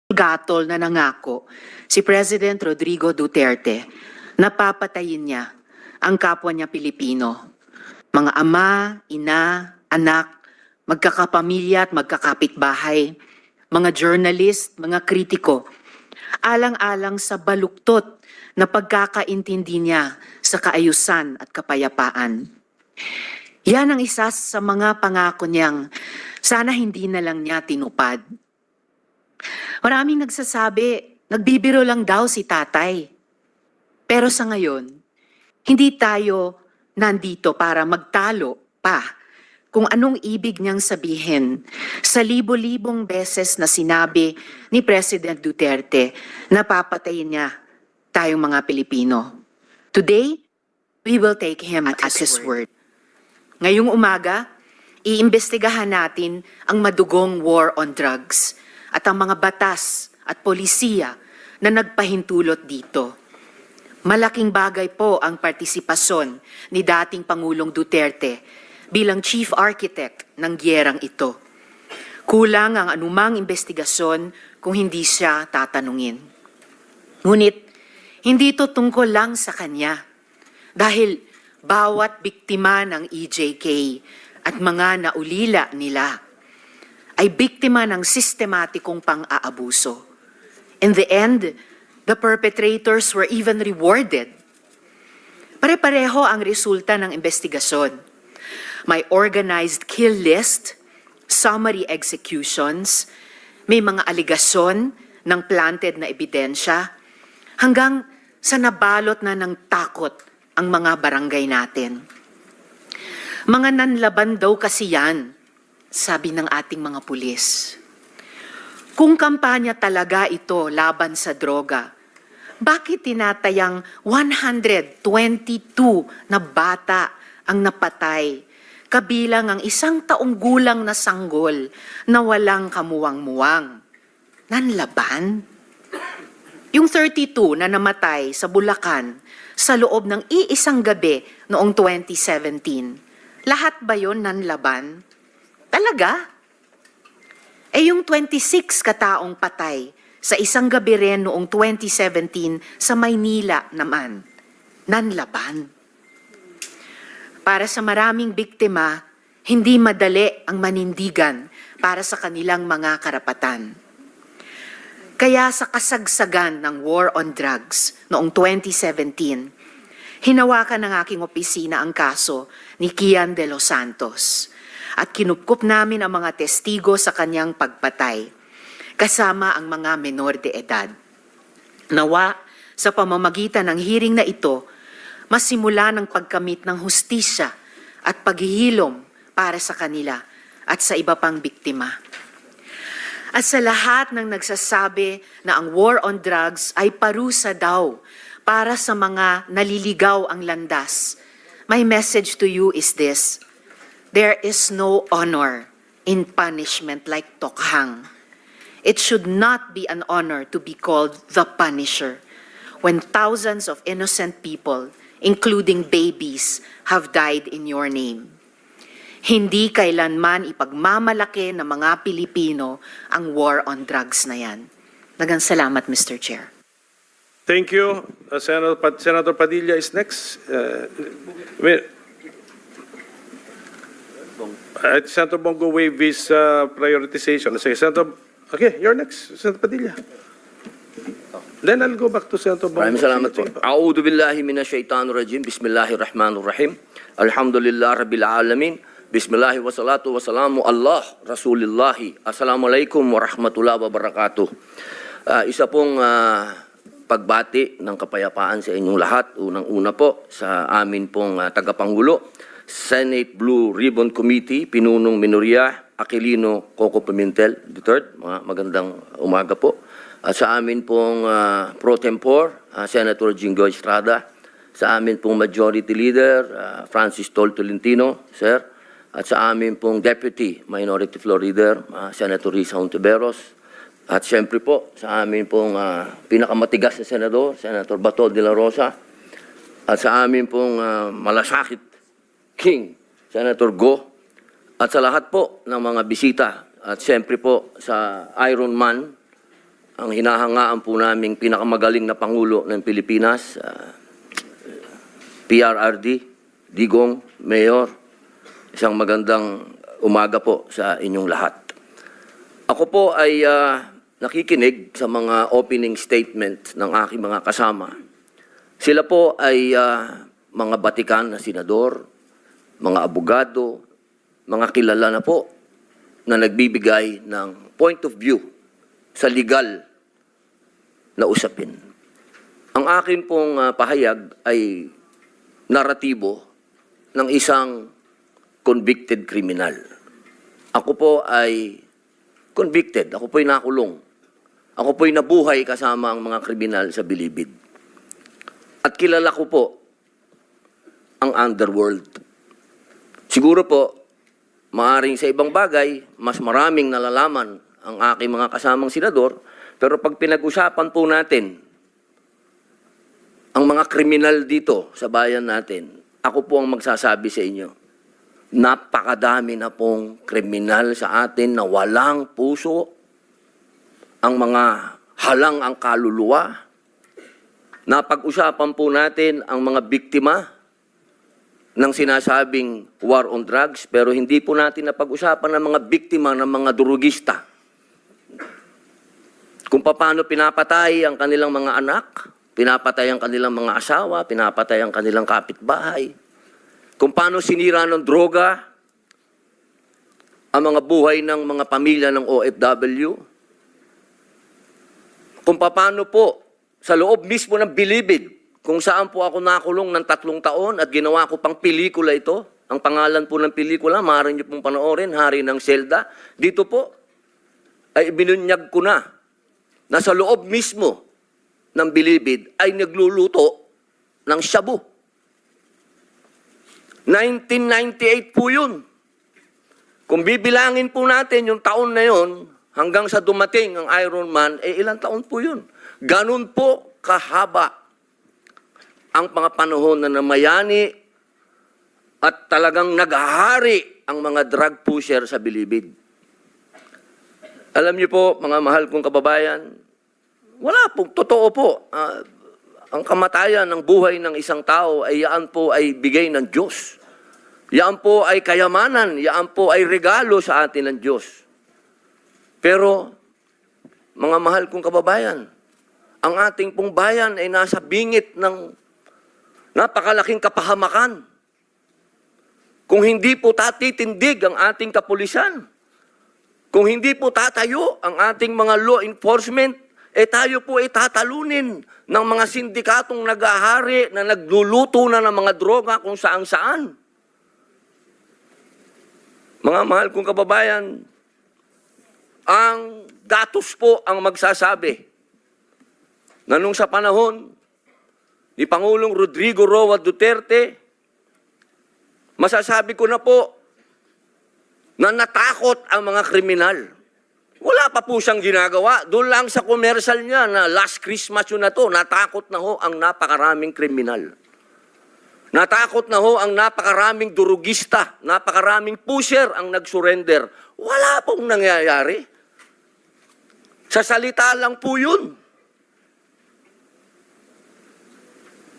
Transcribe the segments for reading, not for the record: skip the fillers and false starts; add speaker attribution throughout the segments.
Speaker 1: gatol na nangako si President Rodrigo Duterte na papatayin niya ang kapwa niya Pilipino. Mga ama, ina, anak, magkakapamilya at magkakapitbahay, mga journalist, mga kritiko, alang-alang sa baluktot na pagkakaintindi niya sa kaayusan at kapayapaan. Yan ang isa sa mga pangako niyang sana hindi na lang niya tinupad. Maraming nagsasabi, nagbibiro lang daw si tatay. Pero sa ngayon, hindi tayo nandito para magtalo pa kung anong ibig niyang sabihin sa libo-libong beses na sinabi ni President Duterte na papatayin niya tayong mga Pilipino. Today, we will take him at his word. Ngayong umaga, iimbestigahan natin ang madugong war on drugs at ang mga batas at polisiya na nagpahintulot dito. Malaking bagay po ang partisipasyon ni dating Pangulong Duterte bilang chief architect ng gyerang ito. Kulang ang anumang investigasyon kung hindi siya tatanungin. Ngunit, hindi ito tungkol lang sa kanya dahil bawat biktima ng EJK at mga naulila nila ay biktima ng sistematikong pang-aabuso. In the end, the perpetrators were even rewarded. Pare-pareho ang resulta ng investigasyon. May organized kill list, summary executions, may mga aligasyon ng planted na ebidensya, hanggang sa nabalot na ng takot ang mga barangay natin. Mga nanlaban daw kasi yan, sabi ng ating mga pulis. Kung kampanya talaga ito laban sa droga, bakit tinatayang 122 na bata ang napatay, kabilang ang 1 taong gulang na sanggol na walang kamuwang-muwang? Nanlaban? Yung 32 na namatay sa Bulacan sa loob ng iisang gabi noong 2017, lahat ba yon nanlaban? Talaga? Eh yung 26 kataong patay sa isang gabi rin noong 2017 sa Maynila naman, nanlaban. Para sa maraming biktima, hindi madali ang manindigan para sa kanilang mga karapatan. Kaya sa kasagsagan ng war on drugs noong 2017, hinawakan ng aking opisina ang kaso ni Kian de los Santos at kinupkup namin ang mga testigo sa kanyang pagpatay, kasama ang mga menor de edad. Nawa, sa pamamagitan ng hearing na ito, masimula ng pagkamit ng hustisya at paghihilom para sa kanila at sa iba pang biktima. At sa lahat ng nagsasabi na ang war on drugs ay parusa daw para sa mga naliligaw ang landas, my message to you is this: there is no honor in punishment like tokhang. It should not be an honor to be called the Punisher when thousands of innocent people, including babies, have died in your name. Hindi kailanman ipagmamalaki ng mga Pilipino ang war on drugs na yan. Daghang salamat, Mr. Chair.
Speaker 2: Thank you. Senator Padilla is next. Senator Bongo waive his prioritization. Okay, you're next, Senator Padilla. Then I'll go back to Senator Bongo.
Speaker 3: Maraming salamat po. A'udhu billahi minasyaitanir rajim. Bismillahirrahmanirrahim. Alhamdulillah rabbil alamin. Bismillahi wassalatu wassalamu Allah Rasulillahi. Assalamualaikum warahmatullahi wabarakatuh. Isa pong pagbati ng kapayapaan sa inyong lahat. Unang-una po sa amin pong tagapangulo, Senate Blue Ribbon Committee, Pinunong Minoria Aquilino Coco Pimentel III. Magandang umaga po. Sa amin pong pro tempore, Senator Jingoy Estrada. Sa amin pong Majority Leader, Francis Tol Tolentino, sir. At sa amin pong Deputy Minority Floor Leader, Senator Risa Hontiveros. At siyempre po, sa amin pong pinakamatigas na senador, Senator Bato de la Rosa. At sa amin pong malasakit King, Senator Go. At sa lahat po ng mga bisita. At siyempre po sa Iron Man, ang hinahangaan po naming pinakamagaling na Pangulo ng Pilipinas, PRRD, Digong, Mayor, isang magandang umaga po sa inyong lahat. Ako po ay nakikinig sa mga opening statement ng aking mga kasama. Sila po ay mga batikan na senador, mga abogado, mga kilala na po na nagbibigay ng point of view sa legal na usapin. Ang akin pong pahayag ay naratibo ng isang convicted criminal. Ako po ay convicted. Ako po ay nakulong. Ako po ay nabuhay kasama ang mga kriminal sa Bilibid. At kilala ko po ang underworld. Siguro po, maaring sa ibang bagay, mas maraming nalalaman ang aking mga kasamang senador, pero pag pinag-usapan po natin ang mga kriminal dito sa bayan natin, ako po ang magsasabi sa inyo, napakadami na pong kriminal sa atin na walang puso, ang mga halang ang kaluluwa. Napag-usapan po natin ang mga biktima ng sinasabing war on drugs, pero hindi po natin napag-usapan ang mga biktima ng mga durugista. Kung paano pinapatay ang kanilang mga anak, pinapatay ang kanilang mga asawa, pinapatay ang kanilang kapitbahay. Kung paano sinira ng droga ang mga buhay ng mga pamilya ng OFW. Kung paano po sa loob mismo ng Bilibid, kung saan po ako nakulong ng 3 taon at ginawa ko pang pelikula ito. Ang pangalan po ng pelikula, maaari niyo pong panoorin, Hari ng Selda. Dito po ay binunyag ko na sa loob mismo ng Bilibid ay nagluluto ng shabu. 1998 po yun. Kung bibilangin po natin yung taon na yun, hanggang sa dumating ang Iron Man, ilang taon po yun. Ganun po kahaba ang mga panahon na namayani at talagang naghahari ang mga drug pusher sa Bilibid. Alam niyo po, mga mahal kong kababayan, wala po, totoo po. Ang kamatayan ng buhay ng isang tao ay yaan po ay bigay ng Diyos. Yaan po ay kayamanan, yaan po ay regalo sa atin ng Diyos. Pero, mga mahal kong kababayan, ang ating pong bayan ay nasa bingit ng napakalaking kapahamakan. Kung hindi po tatitindig ang ating kapulisan, kung hindi po tatayo ang ating mga law enforcement, tayo po ay tatalunin ng mga sindikatong nag-ahari na nagluluto na ng mga droga kung saan-saan. Mga mahal kong kababayan, ang datos po ang magsasabi na nung sa panahon ni Pangulong Rodrigo Roa Duterte, masasabi ko na po na natakot ang mga kriminal. Wala pa po siyang ginagawa. Doon lang sa commercial niya na last Christmas yun na to, natakot na ho ang napakaraming kriminal. Natakot na ho ang napakaraming durugista, napakaraming pusher ang nag-surrender. Wala pong nangyayari. Sa salita lang po yun.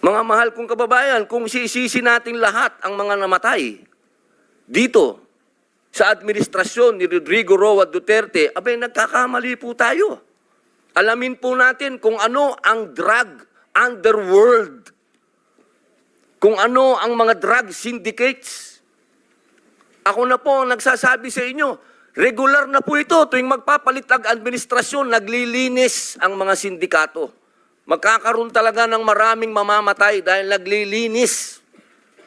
Speaker 3: Mga mahal kong kababayan, kung sisisi natin lahat ang mga namatay dito sa administrasyon ni Rodrigo Roa Duterte, abay nagkakamali po tayo. Alamin po natin kung ano ang drug underworld, kung ano ang mga drug syndicates. Ako na po ang nagsasabi sa inyo, regular na po ito tuwing magpapalit ang administrasyon, naglilinis ang mga sindikato. Magkakaroon talaga ng maraming mamamatay dahil naglilinis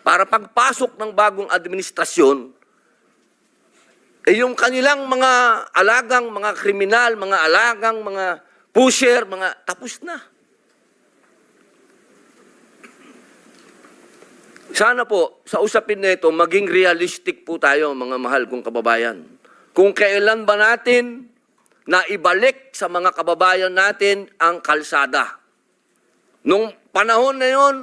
Speaker 3: para pagpasok ng bagong administrasyon, yung kanilang mga alagang, mga kriminal, mga alagang, mga pusher, mga tapos na. Sana po, sa usapin na ito, maging realistic po tayo, mga mahal kong kababayan. Kung kailan ba natin na ibalik sa mga kababayan natin ang kalsada. Nung panahon na yon,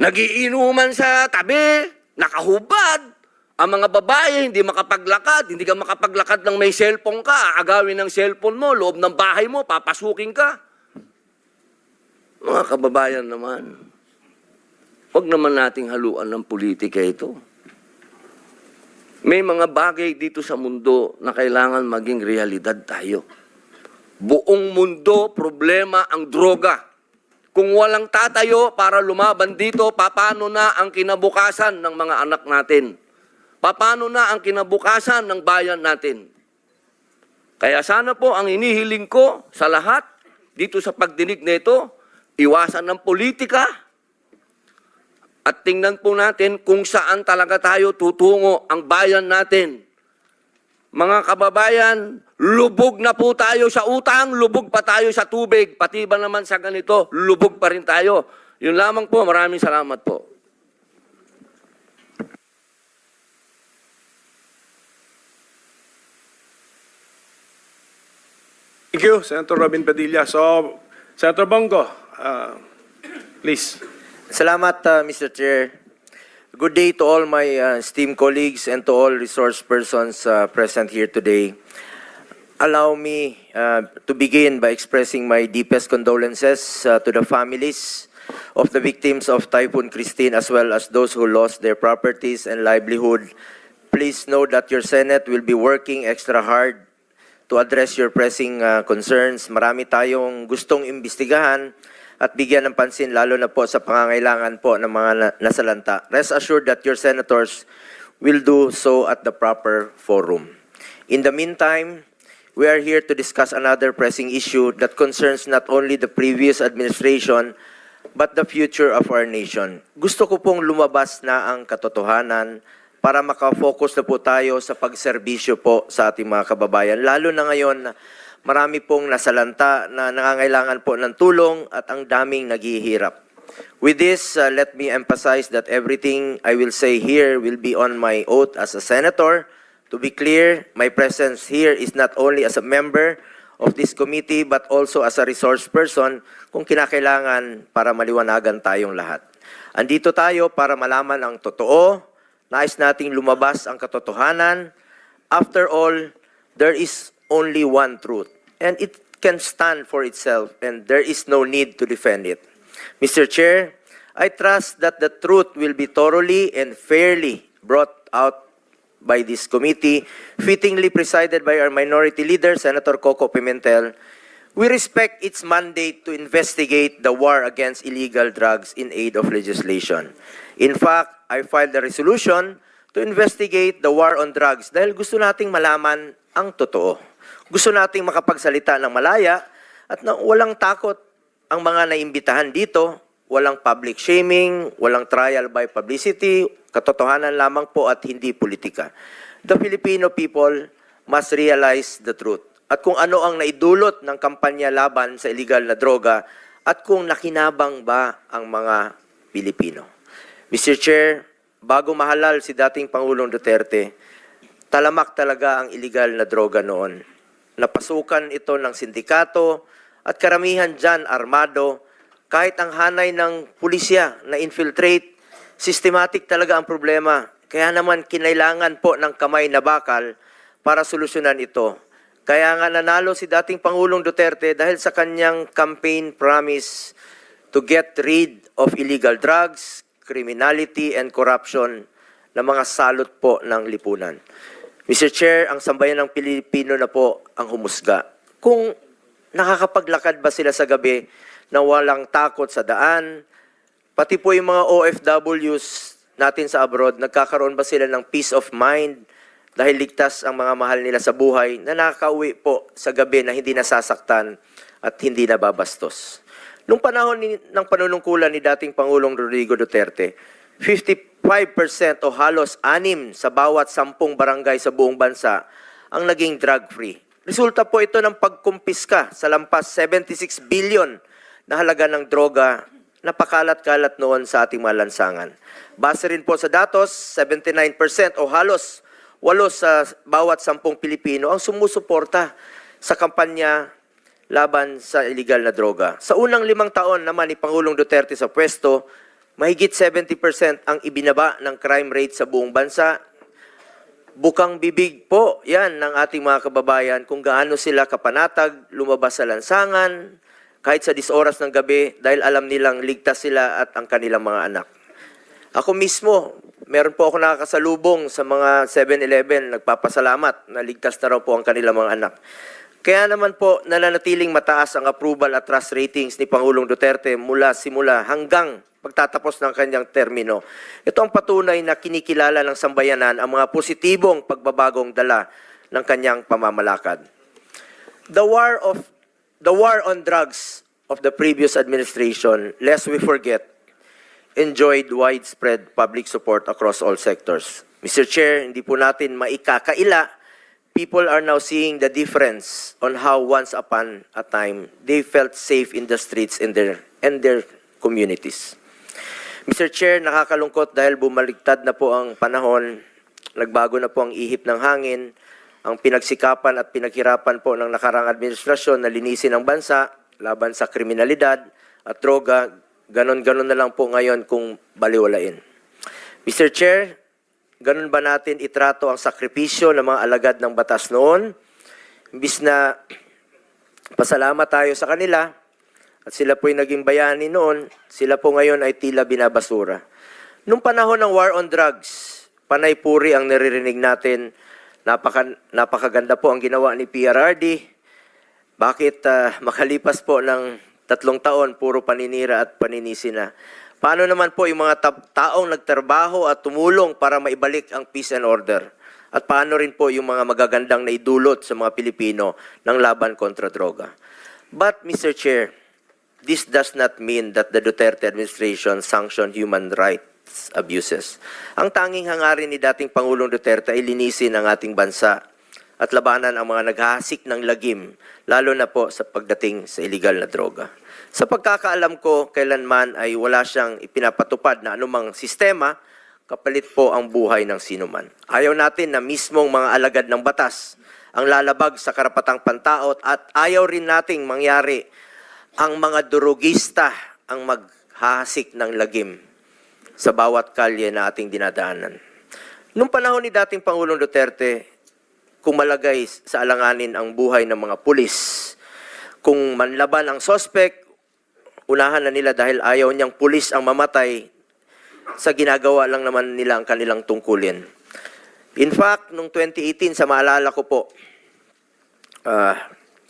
Speaker 3: nagiinuman sa tabi, nakahubad, Ang mga babae, hindi makapaglakad. Hindi ka makapaglakad ng may cellphone ka. Aagawin ng cellphone mo, loob ng bahay mo, papasukin ka. Mga kababayan naman, huwag naman nating haluan ng politika ito. May mga bagay dito sa mundo na kailangan maging realidad tayo. Buong mundo, problema ang droga. Kung walang tatayo para lumaban dito, paano na ang kinabukasan ng mga anak natin? Paano na ang kinabukasan ng bayan natin? Kaya sana po ang inihiling ko sa lahat dito sa pagdinig nito, iwasan ng politika at tingnan po natin kung saan talaga tayo tutungo ang bayan natin. Mga kababayan, lubog na po tayo sa utang, lubog pa tayo sa tubig, pati ba naman sa ganito, lubog pa rin tayo. Yun lamang po, maraming salamat po.
Speaker 2: Thank you, Senator Robin Padilla. So, Senator Bongo, please.
Speaker 4: Salamat, Mr. Chair. Good day to all my esteemed colleagues and to all resource persons present here today. Allow me to begin by expressing my deepest condolences to the families of the victims of Typhoon Christine as well as those who lost their properties and livelihood. Please know that your Senate will be working extra hard to address your pressing concerns. Marami tayong gustong imbestigahan at bigyan ng pansin lalo na po sa pangangailangan po ng mga nasalanta. Rest assured that your senators will do so at the proper forum. In the meantime, we are here to discuss another pressing issue that concerns not only the previous administration but the future of our nation. Gusto ko pong lumabas na ang katotohanan para makafocus na po tayo sa pagserbisyo po sa ating mga kababayan. Lalo na ngayon, marami pong nasalanta na nangangailangan po ng tulong at ang daming naghihirap. With this, let me emphasize that everything I will say here will be on my oath as a senator. To be clear, my presence here is not only as a member of this committee but also as a resource person kung kinakailangan para maliwanagan tayong lahat. Andito tayo para malaman ang totoo, nais nating lumabas ang katotohanan. After all, there is only one truth, and it can stand for itself, and there is no need to defend it. Mr. Chair, I trust that the truth will be thoroughly and fairly brought out by this committee, fittingly presided by our minority leader, Senator Coco Pimentel. We respect its mandate to investigate the war against illegal drugs in aid of legislation. In fact, I filed a resolution to investigate the war on drugs dahil gusto nating malaman ang totoo. Gusto nating makapagsalita ng malaya at na walang takot ang mga naimbitahan dito, walang public shaming, walang trial by publicity, katotohanan lamang po at hindi politika. The Filipino people must realize the truth at kung ano ang naidulot ng kampanya laban sa illegal na droga at kung nakinabang ba ang mga Pilipino. Mr. Chair, bago mahalal si dating Pangulong Duterte, talamak talaga ang illegal na droga noon. Napasukan ito ng sindikato at karamihan dyan armado. Kahit ang hanay ng pulisya na infiltrate, systematic talaga ang problema. Kaya naman kinailangan po ng kamay na bakal para solusyonan ito. Kaya nga nanalo si dating Pangulong Duterte dahil sa kanyang campaign promise to get rid of illegal drugs, criminality, and corruption na mga salot po ng lipunan. Mr. Chair, ang sambayan ng Pilipino na po ang humusga. Kung nakakapaglakad ba sila sa gabi na walang takot sa daan, pati po yung mga OFWs natin sa abroad, nagkakaroon ba sila ng peace of mind dahil ligtas ang mga mahal nila sa buhay na nakakauwi po sa gabi na hindi nasasaktan at hindi nababastos. Nung panahon ng panunungkulan ni dating Pangulong Rodrigo Duterte, 55% o halos 6 sa bawat 10 barangay sa buong bansa ang naging drug-free. Resulta po ito ng pagkumpiska sa lampas 76 billion na halaga ng droga na pakalat-kalat noon sa ating mga lansangan. Base rin po sa datos, 79% o halos 8 sa bawat 10 Pilipino ang sumusuporta sa kampanya laban sa illegal na droga. Sa unang 5 taon naman ni Pangulong Duterte sa pwesto, mahigit 70% ang ibinaba ng crime rate sa buong bansa Bukang bibig po yan ng ating mga kababayan kung gaano sila kapanatag, lumabas sa lansangan, kahit sa 10 oras ng gabi dahil alam nilang ligtas sila at ang kanilang mga anak. Ako mismo, meron po ako nakakasalubong sa mga 7-Eleven, nagpapasalamat na ligtas na raw po ang kanilang mga anak. Kaya naman po nananatiling mataas ang approval at trust ratings ni Pangulong Duterte mula simula hanggang pagtatapos ng kanyang termino. Ito ang patunay na kinikilala ng sambayanan ang mga positibong pagbabagong dala ng kanyang pamamalakad. The war on drugs of the previous administration, lest we forget, enjoyed widespread public support across all sectors. Mr. Chair, hindi po natin maikakaila. People are now seeing the difference on how once upon a time they felt safe in the streets and their communities. Mr. Chair, nakakalungkot dahil bumaligtad na po ang panahon, nagbago na po ang ihip ng hangin, ang pinagsikapan at pinaghirapan po ng nakarang administrasyon na linisin ang bansa laban sa kriminalidad at droga, ganon-ganon na lang po ngayon kung baliwalain. Mr. Chair, ganon ba natin itrato ang sakripisyo ng mga alagad ng batas noon? Imbis na pasalamat tayo sa kanila, at sila po'y naging bayani noon, sila po ngayon ay tila binabasura. Nung panahon ng war on drugs, panay puri ang naririnig natin, napakaganda po ang ginawa ni PRRD. Bakit makalipas po ng 3 taon, puro paninira at paninisi na? Paano naman po yung mga taong nagtrabaho at tumulong para maibalik ang peace and order? At paano rin po yung mga magagandang naidulot sa mga Pilipino ng laban kontra droga? But, Mr. Chair, this does not mean that the Duterte administration sanctioned human rights abuses. Ang tanging hangarin ni dating Pangulong Duterte ay linisin ang ating bansa at labanan ang mga naghahasik ng lagim, lalo na po sa pagdating sa illegal na droga. Sa pagkakaalam ko, kailanman ay wala siyang ipinapatupad na anumang sistema, kapalit po ang buhay ng sinuman. Ayaw natin na mismong mga alagad ng batas ang lalabag sa karapatang pantao at ayaw rin nating mangyari ang mga durugista ang maghahasik ng lagim sa bawat kalye na ating dinadaanan. Noong panahon ni dating Pangulong Duterte, kung malagay sa alanganin ang buhay ng mga pulis, kung manlaban ang sospek, unahan na nila dahil ayaw niyang pulis ang mamatay, sa ginagawa lang naman nila ang kanilang tungkulin. In fact, noong 2018, sa maalala ko po,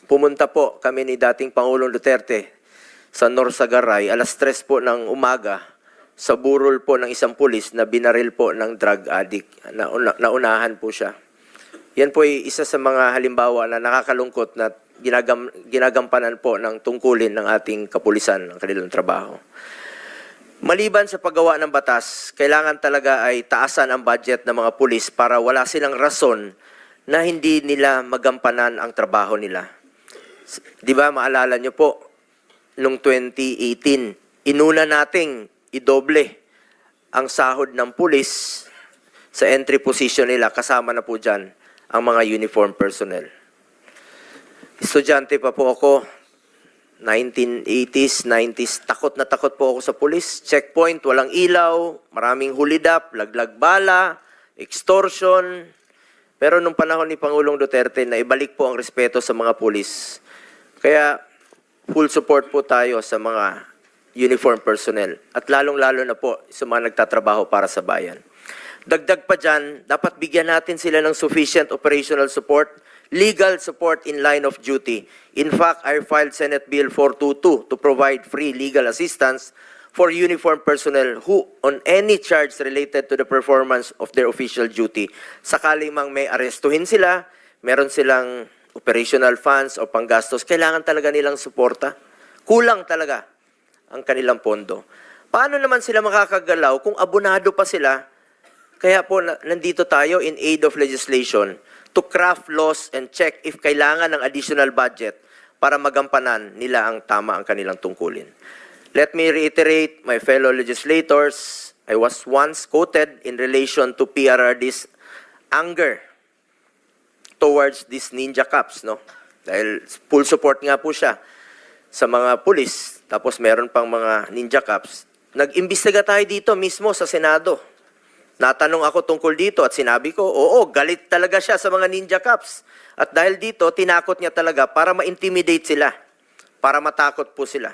Speaker 4: pumunta po kami ni dating Pangulong Duterte sa Norsagaray, alas 3 po ng umaga, sa burol po ng isang pulis na binaril po ng drug addict. Naunahan po siya. Yan po ay isa sa mga halimbawa na nakakalungkot na ginagampanan po ng tungkulin ng ating kapulisan ng kanilang trabaho. Maliban sa paggawa ng batas, kailangan talaga ay taasan ang budget ng mga pulis para wala silang rason na hindi nila magampanan ang trabaho nila. Di ba, maalala nyo po, noong 2018, inuna nating idoble ang sahod ng pulis sa entry position nila, kasama na po dyan ang mga uniform personnel. Estudyante pa po ako, 1980s, 90s, takot na takot po ako sa pulis. Checkpoint, walang ilaw, maraming hulidap, laglag bala, extortion. Pero nung panahon ni Pangulong Duterte, naibalik po ang respeto sa mga pulis. Kaya full support po tayo sa mga uniform personnel at lalong-lalo na po sa mga nagtatrabaho para sa bayan. Dagdag pa dyan, dapat bigyan natin sila ng sufficient operational support, legal support in line of duty. In fact, I filed Senate Bill 422 to provide free legal assistance for uniform personnel who on any charge related to the performance of their official duty. Sakaling mang may arestuhin sila, meron silang operational funds o panggastos, kailangan talaga nilang suporta. Kulang talaga ang kanilang pondo. Paano naman sila makakagalaw kung abonado pa sila? Kaya po nandito tayo in aid of legislation to craft laws and check if kailangan ng additional budget para magampanan nila ang tama ang kanilang tungkulin. Let me reiterate, my fellow legislators, I was once quoted in relation to PRRD's anger towards these ninja cops, no? Dahil full support nga po siya sa mga pulis, tapos meron pang mga ninja cops. Nag-imbestiga tayo dito mismo sa Senado. natanong ako tungkol dito at sinabi ko, oo, galit talaga siya sa mga ninja cops. At dahil dito, tinakot niya talaga para ma-intimidate sila, para matakot po sila.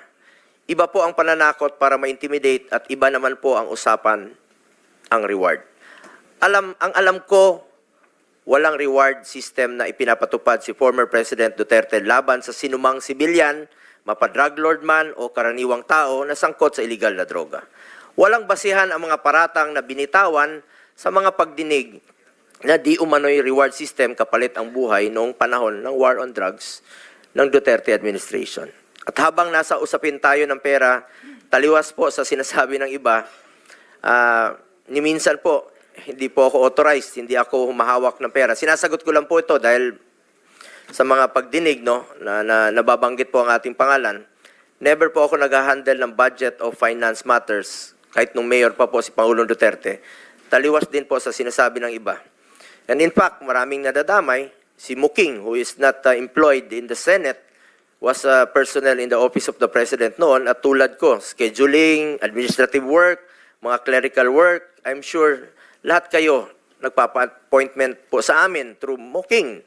Speaker 4: Iba po ang pananakot para ma-intimidate at iba naman po ang usapan, ang reward. Ang alam ko, walang reward system na ipinapatupad si former President Duterte laban sa sinumang sibilyan, mapa-drug lord man o karaniwang tao na sangkot sa illegal na droga. Walang basihan ang mga paratang na binitawan sa mga pagdinig na di umano'y reward system kapalit ang buhay noong panahon ng war on drugs ng Duterte administration. At habang nasa usapin tayo ng pera, taliwas po sa sinasabi ng iba, ni minsan po, hindi po ako authorized, hindi ako humahawak ng pera. Sinasagot ko lang po ito dahil sa mga pagdinig na nababanggit po ang ating pangalan, never po ako nag-handle ng budget of finance matters, kahit nung mayor pa po si Pangulong Duterte. Taliwas din po sa sinasabi ng iba. And in fact, maraming nadadamay. Si Muking, who is not employed in the Senate, was personnel in the office of the President noon. At tulad ko, scheduling, administrative work, mga clerical work, I'm sure lahat kayo nagpapa-appointment po sa amin through Muking.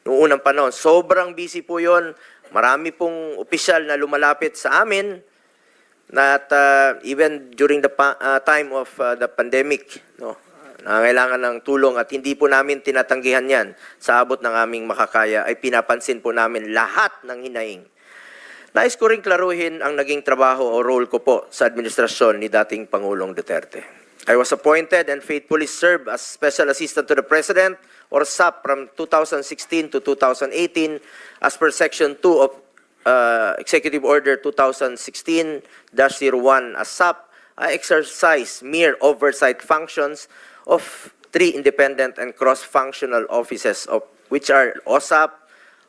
Speaker 4: Noong unang panahon, sobrang busy po yon. Marami pong opisyal na lumalapit sa amin. At even during the time of the pandemic, no, nangangailangan ng tulong at hindi po namin tinatanggihan yan sa abot ng aming makakaya, ay pinapansin po namin lahat ng hinaing. Nais ko rin klaruhin ang naging trabaho o role ko po sa administrasyon ni dating Pangulong Duterte. I was appointed and faithfully served as Special Assistant to the President or SAP from 2016 to 2018 as per Section 2 of Executive Order 2016-01 as SAP. I exercise mere oversight functions of 3 independent and cross-functional offices of which are OSAP,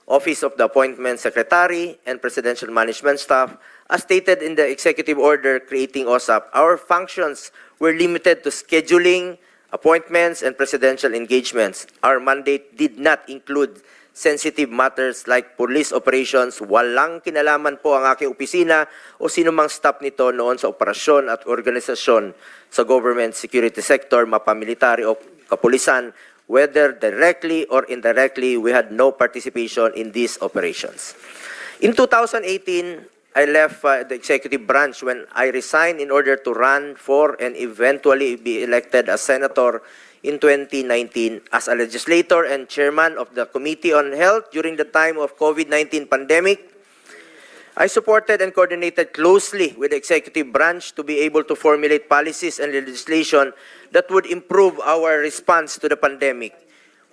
Speaker 4: Office of the Appointment Secretary, and Presidential Management Staff. As stated in the Executive Order creating OSAP, our functions were limited to scheduling, appointments, and presidential engagements. Our mandate did not include sensitive matters like police operations. Walang kinalaman po ang aking opisina o sinumang staff nito noon sa operasyon at organisasyon sa government security sector, mapamilitary o kapulisan. Whether directly or indirectly, we had no participation in these operations. In 2018, I left the executive branch when I resigned in order to run for and eventually be elected as senator in 2019 as a legislator and chairman of the Committee on Health during the time of COVID-19 pandemic. I supported and coordinated closely with the executive branch to be able to formulate policies and legislation that would improve our response to the pandemic.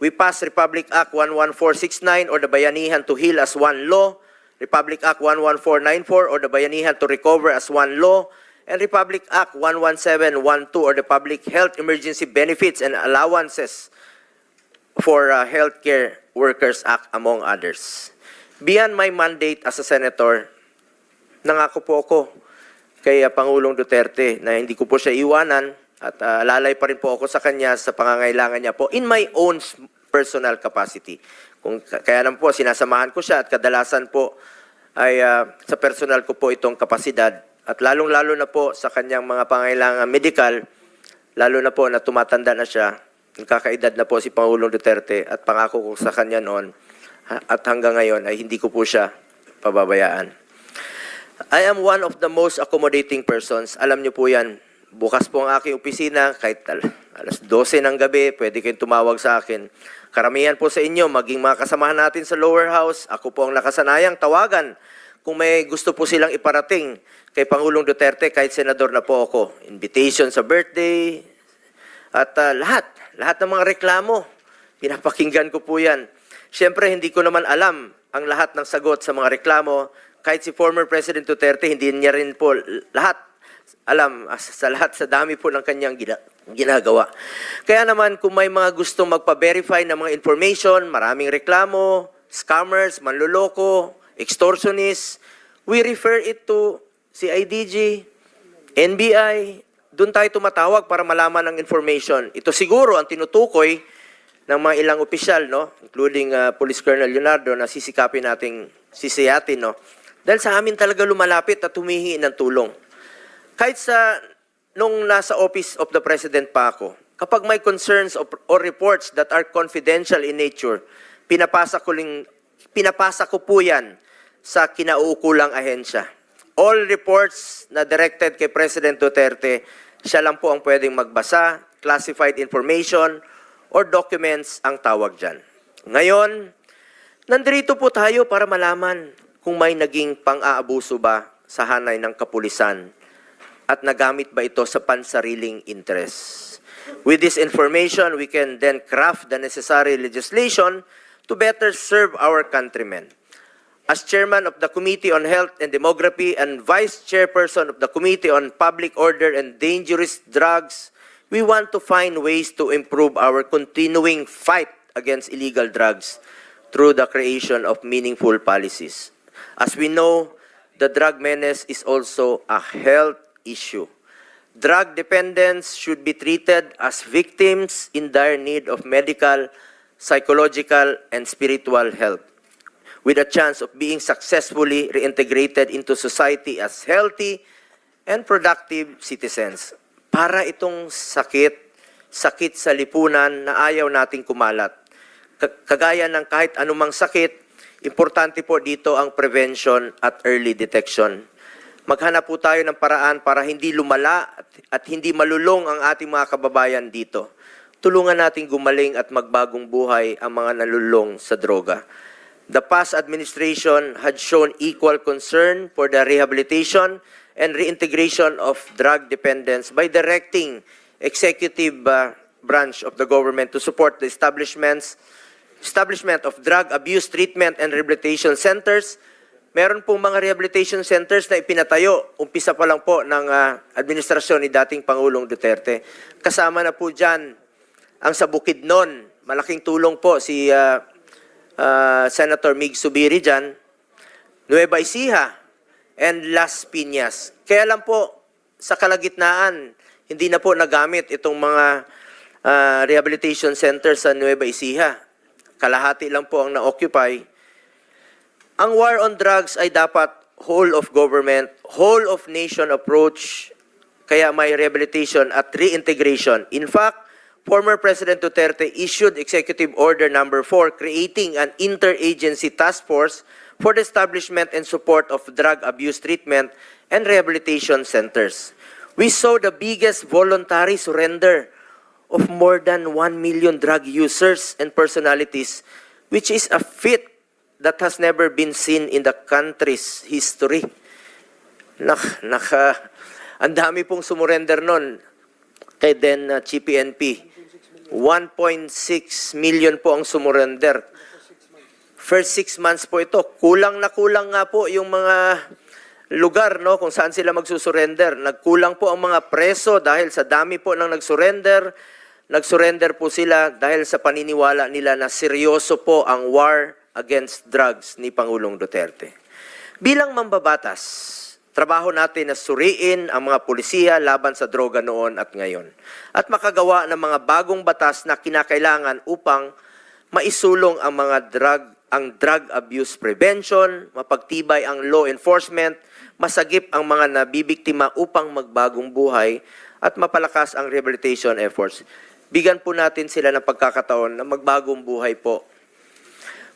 Speaker 4: We passed Republic Act 11469 or the Bayanihan to Heal as one law, Republic Act 11494 or the Bayanihan to Recover as one law, and Republic Act 11712 or the Public Health Emergency Benefits and Allowances for Healthcare Workers Act, among others. Beyond my mandate as a senator, nangako po ako kay Pangulong Duterte na hindi ko po siya iwanan at lalay pa rin po ako sa kanya sa pangangailangan niya po in my own personal capacity. Kaya naman po, sinasamahan ko siya at kadalasan po ay sa personal ko po itong kapasidad. At lalong-lalo na po sa kanyang mga pangangailangan medikal, lalo na po na tumatanda na siya, kakaedad na po si Pangulong Duterte at pangako ko sa kanya noon at hanggang ngayon ay hindi ko po siya pababayaan. I am one of the most accommodating persons. Alam niyo po yan. Bukas po ang aking opisina, kahit alas 12 ng gabi, pwede kayong tumawag sa akin. Karamihan po sa inyo, maging mga kasamahan natin sa lower house, ako po ang nakasanayang tawagan kung may gusto po silang iparating kay Pangulong Duterte, kahit senador na po ako. Invitation sa birthday, at lahat ng mga reklamo, pinapakinggan ko po yan. Siyempre, hindi ko naman alam ang lahat ng sagot sa mga reklamo. Kahit si former President Duterte, hindi niya rin po lahat alam sa lahat sa dami po ng kanyang ginagawa. Kaya naman kung may mga gustong magpa-verify ng mga information, maraming reklamo, scammers, manluloko, extortionists, we refer it to CIDG, NBI, doon tayo tumatawag para malaman ang information. Ito siguro ang tinutukoy ng mga ilang opisyal, no? Including Police Colonel Leonardo, na sisikapin nating sisiyatin, no? Dahil sa amin talaga lumalapit at humihingi ng tulong. Kahit nung nasa Office of the President pa ako, kapag may concerns or reports that are confidential in nature, pinapasa ko po yan sa kinauukulang ahensya. All reports na directed kay President Duterte, siya lang po ang pwedeng magbasa, classified information, or documents ang tawag dyan. Ngayon, nandito po tayo para malaman kung may naging pang-aabuso ba sa hanay ng kapulisan at nagamit ba ito sa pansariling interests. With this information, we can then craft the necessary legislation to better serve our countrymen. As Chairman of the Committee on Health and Demography and Vice Chairperson of the Committee on Public Order and Dangerous Drugs, we want to find ways to improve our continuing fight against illegal drugs through the creation of meaningful policies. As we know, the drug menace is also a health issue. Drug dependents should be treated as victims in dire need of medical, psychological, and spiritual help, with a chance of being successfully reintegrated into society as healthy and productive citizens. Para itong sakit sa lipunan na ayaw nating kumalat. Kagaya ng kahit anumang sakit, importante po dito ang prevention at early detection. Maghanap po tayo ng paraan para hindi lumala at hindi malulong ang ating mga kababayan dito. Tulungan nating gumaling at magbagong buhay ang mga nalulong sa droga. The past administration had shown equal concern for the rehabilitation and reintegration of drug dependents by directing executive branch of the government to support the establishment of drug abuse treatment and rehabilitation centers. Meron pong mga rehabilitation centers na ipinatayo, umpisa pa lang po ng administrasyon ni dating Pangulong Duterte. Kasama na po dyan ang sa Bukidnon, malaking tulong po si Senator Mig Zubiri dyan, Nueva Ecija, and Las Piñas. Kaya lang po, sa kalagitnaan, hindi na po nagamit itong mga rehabilitation centers sa Nueva Ecija. Kalahati lang po ang na-occupy. Ang war on drugs ay dapat whole of government, whole of nation approach, kaya may rehabilitation at reintegration. In fact, former President Duterte issued Executive Order Number 4 creating an interagency task force for the establishment and support of drug abuse treatment and rehabilitation centers. We saw the biggest voluntary surrender of more than 1 million drug users and personalities, which is a feat that has never been seen in the country's history. Ang dami pong sumurrender nun kay then Chief PNP. 1.6 million po ang sumurrender. First 6 months po ito. Kulang na kulang nga po yung mga lugar, no, kung saan sila magsusurrender. Nagkulang po ang mga preso dahil sa dami po ng nagsurrender. Nagsurrender po sila dahil sa paniniwala nila na seryoso po ang war against drugs ni Pangulong Duterte. Bilang mambabatas, trabaho natin na suriin ang mga pulisiya laban sa droga noon at ngayon at makagawa ng mga bagong batas na kinakailangan upang maisulong ang drug abuse prevention, mapagtibay ang law enforcement, masagip ang mga nabibiktima upang magbagong buhay at mapalakas ang rehabilitation efforts. Bigyan po natin sila ng pagkakataon na magbagong buhay po.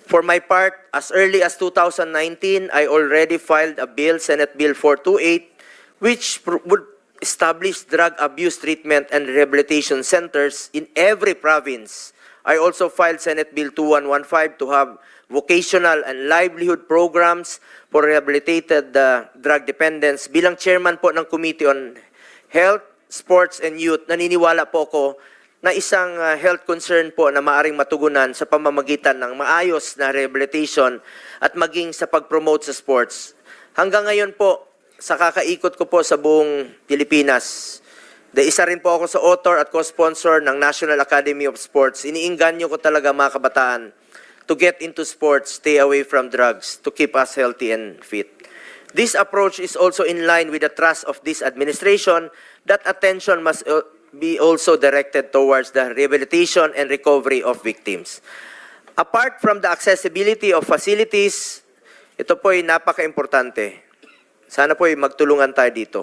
Speaker 4: For my part, as early as 2019, I already filed a bill, Senate Bill 428, which would establish drug abuse treatment and rehabilitation centers in every province. I also filed Senate Bill 2115 to have vocational and livelihood programs for rehabilitated drug dependents. Bilang chairman po ng Committee on Health, Sports, and Youth, naniniwala po ko na isang health concern po na maaring matugunan sa pamamagitan ng maayos na rehabilitation at maging sa pag-promote sa sports. Hanggang ngayon po, sa kakaikot ko po sa buong Pilipinas, isa rin po ako sa author at co-sponsor ng National Academy of Sports. Iniinganyo ko talaga mga kabataan to get into sports, stay away from drugs, to keep us healthy and fit. This approach is also in line with the thrust of this administration that attention must be also directed towards the rehabilitation and recovery of victims. Apart from the accessibility of facilities, ito po'y napaka-importante. Sana po'y magtulungan tayo dito.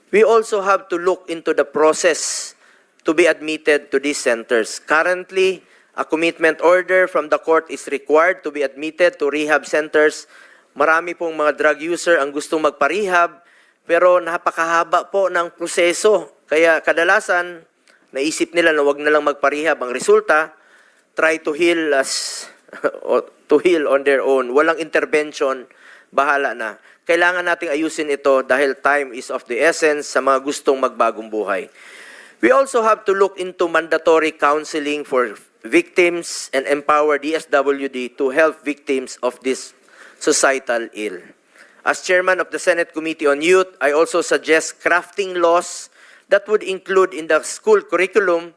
Speaker 4: We also have to look into the process to be admitted to these centers. Currently, a commitment order from the court is required to be admitted to rehab centers. Marami pong mga drug user ang gustong magpa-rehab, pero napakahaba po ng proseso. Kaya kadalasan, naisip nila na wag na lang magpa-rehab. Ang resulta, try to heal to heal on their own. Walang intervention, bahala na. Kailangan nating ayusin ito dahil time is of the essence sa mga gustong magbagong buhay. We also have to look into mandatory counseling for victims and empower DSWD to help victims of this societal ill. As chairman of the Senate Committee on Youth, I also suggest crafting laws that would include in the school curriculum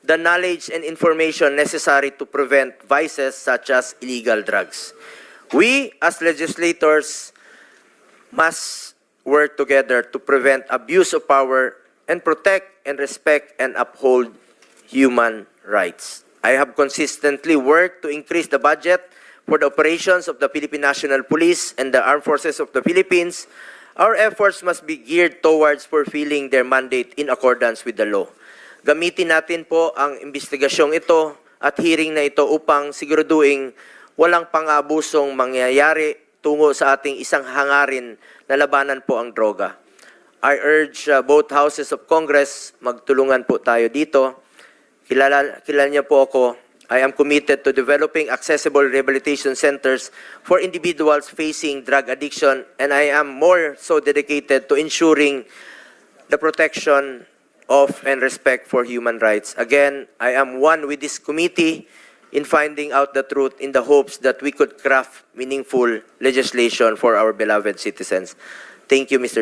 Speaker 4: the knowledge and information necessary to prevent vices such as illegal drugs. We, as legislators, must work together to prevent abuse of power and protect and respect and uphold human rights. I have consistently worked to increase the budget for the operations of the Philippine National Police and the Armed Forces of the Philippines. Our efforts must be geared towards fulfilling their mandate in accordance with the law. Gamitin natin po ang investigasyong ito at hearing na ito upang siguraduhin walang pang-abusong mangyayari tungo sa ating isang hangarin na labanan po ang droga. I urge both houses of Congress, magtulungan po tayo dito. Kilala niyo po ako. I am committed to developing accessible rehabilitation centers for individuals facing drug addiction, and I am more so dedicated to ensuring the protection of and respect for human rights. Again, I am one with this committee in finding out the truth in the hopes that we could craft meaningful legislation for our beloved citizens. Thank you, Mr.